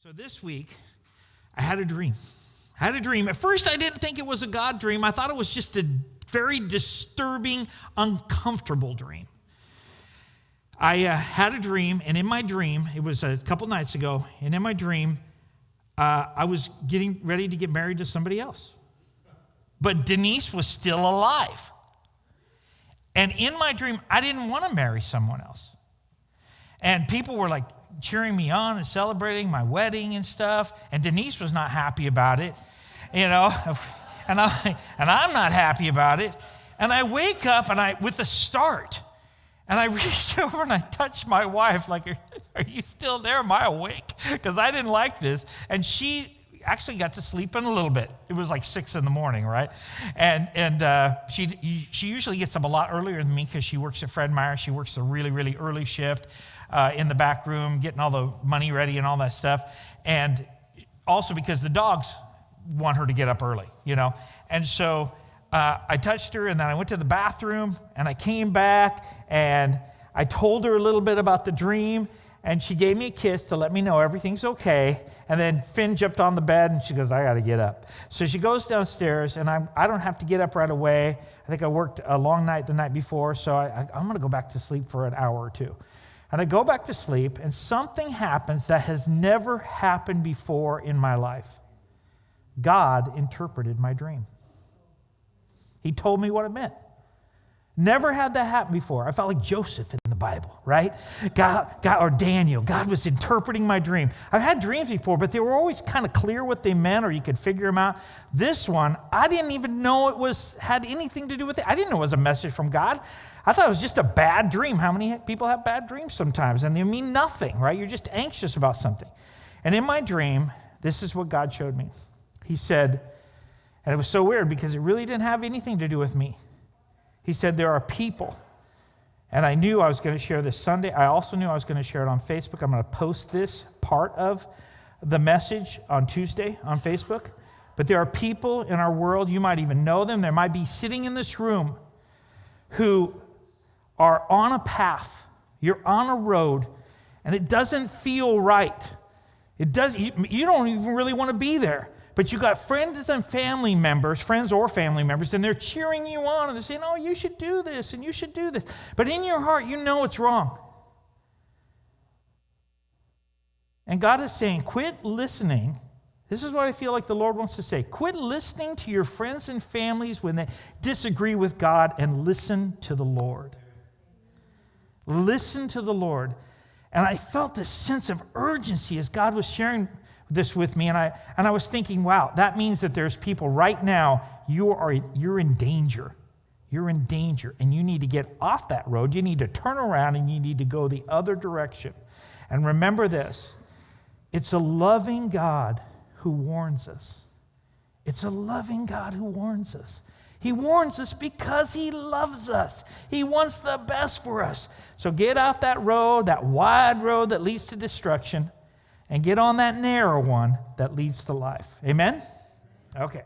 So this week, I had a dream. At first, I didn't think it was a God dream. I thought it was just a very disturbing, uncomfortable dream. I had a dream, and in my dream, it was a couple nights ago, and in my dream, I was getting ready to get married to somebody else. But Denise was still alive. And in my dream, I didn't want to marry someone else. And people were like cheering me on and celebrating my wedding and stuff. And Denise was not happy about it, and I'm not happy about it. And I wake up with a start, and I reach over and I touch my wife like, are you still there? Am I awake? Because I didn't like this. And she actually got to sleep in a little bit. It was like 6 a.m, right? And she usually gets up a lot earlier than me because she works at Fred Meyer. She works a really, really early shift in the back room, getting all the money ready and all that stuff. And also because the dogs want her to get up early, And so I touched her, and then I went to the bathroom, and I came back, and I told her a little bit about the dream, and she gave me a kiss to let me know everything's okay. And then Finn jumped on the bed, and she goes, I got to get up. So she goes downstairs, and I don't have to get up right away. I think I worked a long night the night before, so I'm going to go back to sleep for an hour or two. And I go back to sleep, and something happens that has never happened before in my life. God interpreted my dream. He told me what it meant. Never had that happen before. I felt like Joseph in the Bible, right? God, or Daniel. God was interpreting my dream. I've had dreams before, but they were always kind of clear what they meant, or you could figure them out. This one, I didn't even know had anything to do with it. I didn't know it was a message from God. I thought it was just a bad dream. How many people have bad dreams sometimes? And they mean nothing, right? You're just anxious about something. And in my dream, this is what God showed me. He said, and it was so weird because it really didn't have anything to do with me. He said, there are people, and I knew I was going to share this Sunday. I also knew I was going to share it on Facebook. I'm going to post this part of the message on Tuesday on Facebook. But there are people in our world, you might even know them. They might be sitting in this room who are on a path. You're on a road, and it doesn't feel right. You don't even really want to be there. But you got friends or family members, and they're cheering you on, and they're saying, oh, you should do this, and you should do this. But in your heart, you know it's wrong. And God is saying, quit listening. This is what I feel like the Lord wants to say. Quit listening to your friends and families when they disagree with God, and listen to the Lord. Listen to the Lord. And I felt this sense of urgency as God was sharing this with me, and I was thinking, wow, that means that there's people right now, you're in danger. You're in danger, and you need to get off that road. You need to turn around, and you need to go the other direction. And remember this, it's a loving God who warns us. It's a loving God who warns us. He warns us because he loves us. He wants the best for us. So get off that road, that wide road that leads to destruction, and get on that narrow one that leads to life. Amen? Okay.